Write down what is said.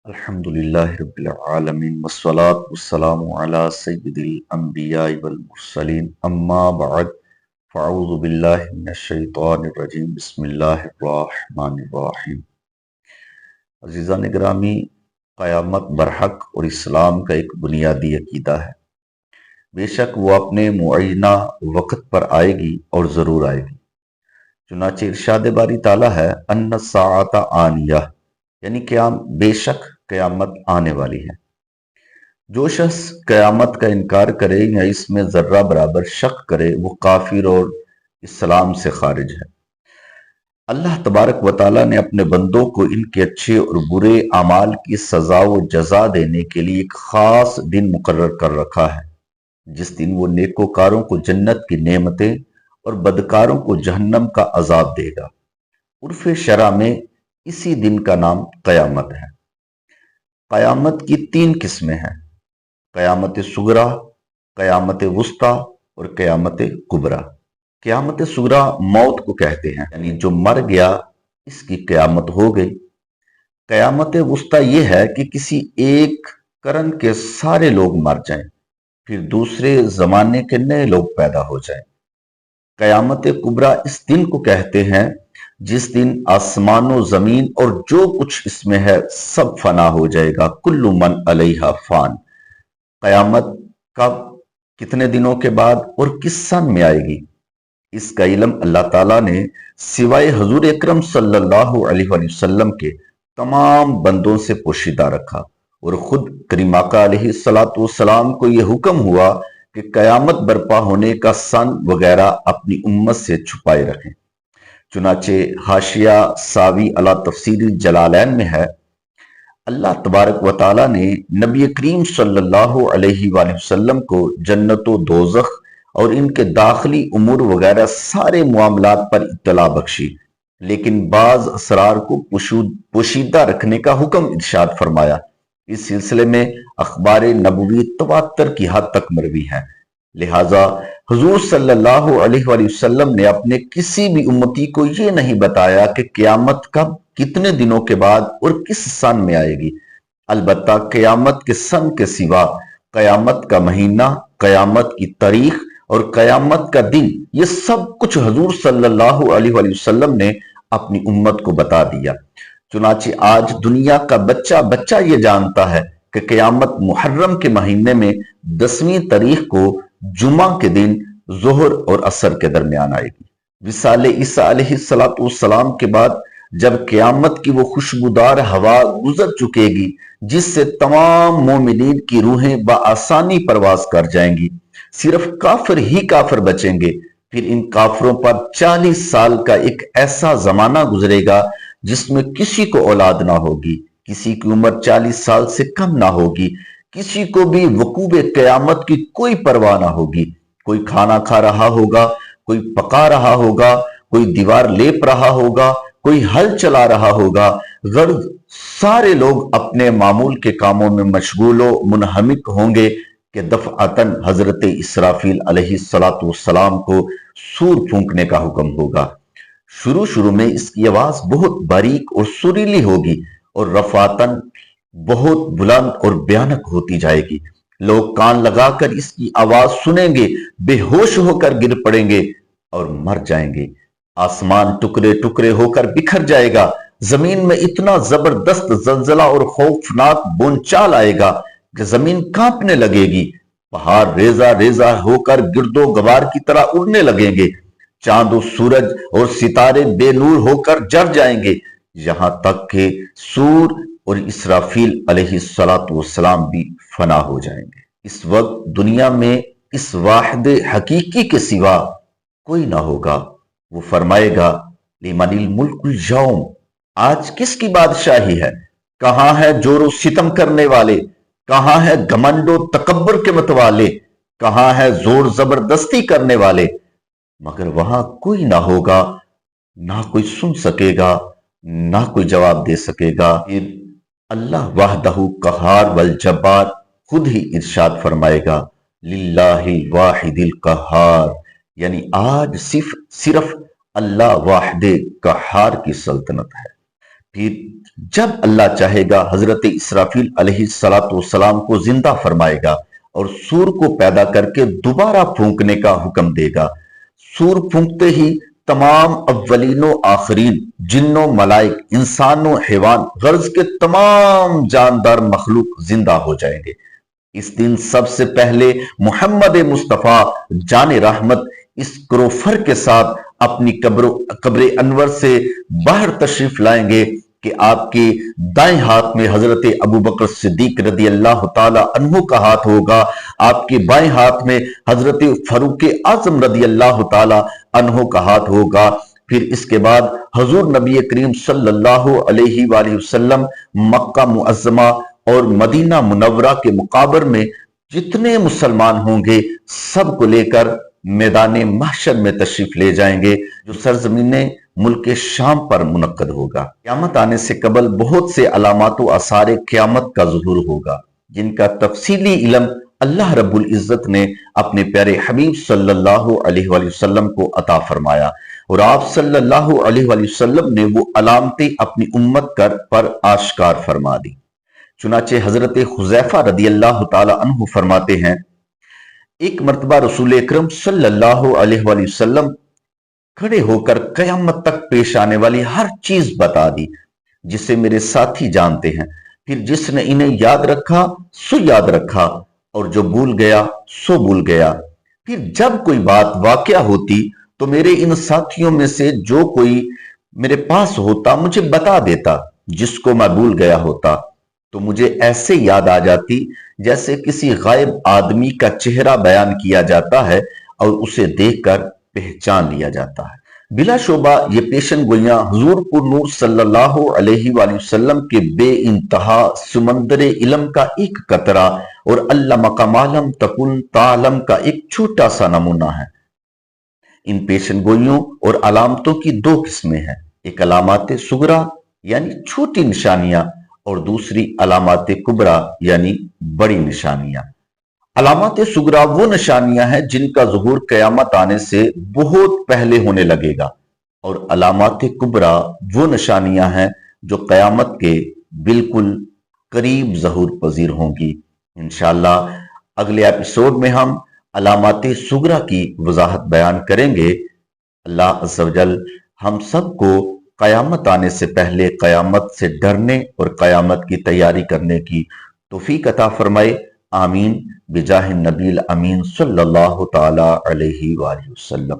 الحمدللہ رب العالمین والصلاة والسلام علی سید الانبیاء والمرسلین اما بعد فاعوذ باللہ من الشیطان الرجیم بسم اللہ الرحمن الرحیم۔ عزیزان گرامی، قیامت برحق اور اسلام کا ایک بنیادی عقیدہ ہے۔ بے شک وہ اپنے معینہ وقت پر آئے گی اور ضرور آئے گی۔ چنانچہ ارشاد باری تعالیٰ ہے ان الساعۃ آنیہ، یعنی بے شک قیامت آنے والی ہے۔ جو شخص قیامت کا انکار کرے یا اس میں ذرہ برابر شک کرے وہ کافر اور اسلام سے خارج ہے۔ اللہ تبارک و تعالیٰ نے اپنے بندوں کو ان کے اچھے اور برے اعمال کی سزا و جزا دینے کے لیے ایک خاص دن مقرر کر رکھا ہے، جس دن وہ نیکوکاروں کو جنت کی نعمتیں اور بدکاروں کو جہنم کا عذاب دے گا۔ عرف شرع میں اسی دن کا نام قیامت ہے۔ قیامت کی 3 قسمیں ہیں: قیامت صغریٰ، قیامت وسطیٰ اور قیامت کبریٰ۔ قیامت صغریٰ موت کو کہتے ہیں، یعنی جو مر گیا اس کی قیامت ہو گئی۔ قیامت وسطیٰ یہ ہے کہ کسی ایک قرن کے سارے لوگ مر جائیں، پھر دوسرے زمانے کے نئے لوگ پیدا ہو جائیں۔ قیامت کبریٰ اس دن کو کہتے ہیں جس دن آسمان و زمین اور جو کچھ اس میں ہے سب فنا ہو جائے گا۔ کل من علیہا فان۔ قیامت کب، کتنے دنوں کے بعد اور کس سن میں آئے گی، اس کا علم اللہ تعالیٰ نے سوائے حضور اکرم صلی اللہ علیہ وآلہ وسلم کے تمام بندوں سے پوشیدہ رکھا، اور خود کریم آقا علیہ السلام کو یہ حکم ہوا کہ قیامت برپا ہونے کا سن وغیرہ اپنی امت سے چھپائے رکھیں۔ چنانچہ حاشیہ ساوی علی تفسیر جلالین میں ہے، اللہ تبارک و تعالیٰ نے نبی کریم صلی اللہ علیہ وآلہ وسلم کو جنت و دوزخ اور ان کے داخلی امور وغیرہ سارے معاملات پر اطلاع بخشی، لیکن بعض اسرار کو پوشیدہ رکھنے کا حکم ارشاد فرمایا۔ اس سلسلے میں اخبار نبوی تواتر کی حد تک مروی ہے، لہٰذا حضور صلی اللہ علیہ وآلہ وسلم نے اپنے کسی بھی امتی کو یہ نہیں بتایا کہ قیامت کب، کتنے دنوں کے بعد اور کس سن میں آئے گی۔ البتہ قیامت کے سن کے سوا قیامت کا مہینہ، قیامت کی تاریخ اور قیامت کا دن، یہ سب کچھ حضور صلی اللہ علیہ وآلہ وسلم نے اپنی امت کو بتا دیا۔ چنانچہ آج دنیا کا بچہ یہ جانتا ہے کہ قیامت محرم کے مہینے میں 10ویں تاریخ کو جمعہ کے دن ظہر اور عصر کے درمیان آئے گی۔ وصال عیسیٰ علیہ السلام کے بعد جب قیامت کی وہ خوشبودار ہوا گزر چکے گی جس سے تمام مومنین کی روحیں بآسانی پرواز کر جائیں گی، صرف کافر ہی کافر بچیں گے، پھر ان کافروں پر 40 سال کا ایک ایسا زمانہ گزرے گا جس میں کسی کو اولاد نہ ہوگی، کسی کی عمر 40 سال سے کم نہ ہوگی، کسی کو بھی وقوع قیامت کی کوئی پرواہ نہ ہوگی۔ کوئی کھانا کھا رہا ہوگا، کوئی پکا رہا ہوگا، کوئی دیوار لیپ رہا ہوگا، کوئی ہل چلا رہا ہوگا، غرض سارے لوگ اپنے معمول کے کاموں میں مشغول و منہمک ہوں گے کہ دفعتاً حضرت اسرافیل علیہ السلام کو سور پھونکنے کا حکم ہوگا۔ شروع میں اس کی آواز بہت باریک اور سریلی ہوگی اور رفعتاً بہت بلند اور بھیانک ہوتی جائے گی۔ لوگ کان لگا کر اس کی آواز سنیں گے، بے ہوش ہو کر گر پڑیں گے اور مر جائیں گے۔ آسمان ٹکڑے ٹکڑے ہو کر بکھر جائے گا، زمین میں اتنا زبردست زلزلہ اور خوفناک بونچال آئے گا کہ زمین کانپنے لگے گی، پہاڑ ریزہ ریزہ ہو کر گرد و غبار کی طرح اڑنے لگیں گے، چاند و سورج اور ستارے بے نور ہو کر جل جائیں گے، یہاں تک کہ سور اور اسرافیل علیہ السلام بھی فنا ہو جائیں گے۔ اس وقت دنیا میں اس واحد حقیقی کے سوا کوئی نہ ہوگا۔ وہ فرمائے گا لمن الملک اليوم، آج کس کی بادشاہی ہے؟ کہاں ہے جور و ستم کرنے والے؟ کہاں ہے گھمنڈ و تکبر کے متوالے؟ کہاں ہے زور زبردستی کرنے والے؟ مگر وہاں کوئی نہ ہوگا، نہ کوئی سن سکے گا، نہ کوئی جواب دے سکے گا۔ پھر اللہ وحدہ قہار والجبار خود ہی ارشاد فرمائے گا للہ الواحد القہار، یعنی آج صرف اللہ واحد قہار کی سلطنت ہے۔ پھر جب اللہ چاہے گا حضرت اسرافیل علیہ الصلوۃ والسلام کو زندہ فرمائے گا اور سور کو پیدا کر کے دوبارہ پھونکنے کا حکم دے گا۔ سور پھونکتے ہی تمام اولین و آخرین، جن و ملائک، انسان و حیوان، غرض کے تمام جاندار مخلوق زندہ ہو جائیں گے۔ اس دن سب سے پہلے محمد مصطفیٰ جان رحمت اس کروفر کے ساتھ اپنی قبر انور سے باہر تشریف لائیں گے کہ آپ کے دائیں ہاتھ میں حضرت ابو بکر صدیق رضی اللہ تعالی عنہ کا ہاتھ ہوگا، آپ کے بائیں ہاتھ میں حضرت فاروق اعظم رضی اللہ تعالی عنہ کا ہاتھ ہوگا۔ پھر اس کے بعد حضور نبی کریم صلی اللہ علیہ وآلہ وسلم مکہ معظمہ اور مدینہ منورہ کے مقابر میں جتنے مسلمان ہوں گے سب کو لے کر میدان محشر میں تشریف لے جائیں گے، جو سرزمین ملک شام پر منعقد ہوگا۔ قیامت آنے سے قبل بہت سے علامات و آثار قیامت کا ظہور ہوگا، جن کا تفصیلی علم اللہ رب العزت نے اپنے پیارے حبیب صلی اللہ علیہ وآلہ وسلم کو عطا فرمایا، اور آپ صلی اللہ علیہ وآلہ وسلم نے وہ علامتیں اپنی امت پر آشکار فرما دی۔ چنانچہ حضرت حذیفہ رضی اللہ تعالی عنہ فرماتے ہیں، ایک مرتبہ رسول اکرم صلی اللہ علیہ وآلہ وسلم کھڑے ہو کر قیامت تک پیش آنے والی ہر چیز بتا دی جسے میرے ساتھی جانتے ہیں، پھر جس نے انہیں یاد رکھا سو یاد رکھا، اور جو بھول گیا سو بھول گیا۔ پھر جب کوئی بات واقعہ ہوتی تو میرے ان ساتھیوں میں سے جو کوئی میرے پاس ہوتا مجھے بتا دیتا، جس کو میں بھول گیا ہوتا تو مجھے ایسے یاد آ جاتی جیسے کسی غائب آدمی کا چہرہ بیان کیا جاتا ہے اور اسے دیکھ کر پہچان لیا جاتا ہے۔ بلا شبہ یہ پیشن گوئیاں حضور پر نور صلی اللہ علیہ وآلہ وسلم کے بے انتہا سمندر علم کا ایک قطرہ اور علمک ما لم تکن تعلم کا ایک چھوٹا سا نمونہ ہے۔ ان پیشن گوئیوں اور علامتوں کی دو قسمیں ہیں، ایک علامات صغرا یعنی چھوٹی نشانیاں، اور دوسری علامات کبریٰ یعنی بڑی نشانیاں۔ علامات صغرا وہ نشانیاں ہیں جن کا ظہور قیامت آنے سے بہت پہلے ہونے لگے گا، اور علامات کبریٰ وہ نشانیاں ہیں جو قیامت کے بالکل قریب ظہور پذیر ہوں گی۔ انشاءاللہ اگلے ایپیسوڈ میں ہم علامات صغرا کی وضاحت بیان کریں گے۔ اللہ عز و جل ہم سب کو قیامت آنے سے پہلے قیامت سے ڈرنے اور قیامت کی تیاری کرنے کی توفیق عطا فرمائے، آمین، بجاہ النبی الامین صلی اللہ تعالی علیہ وآلہ وسلم۔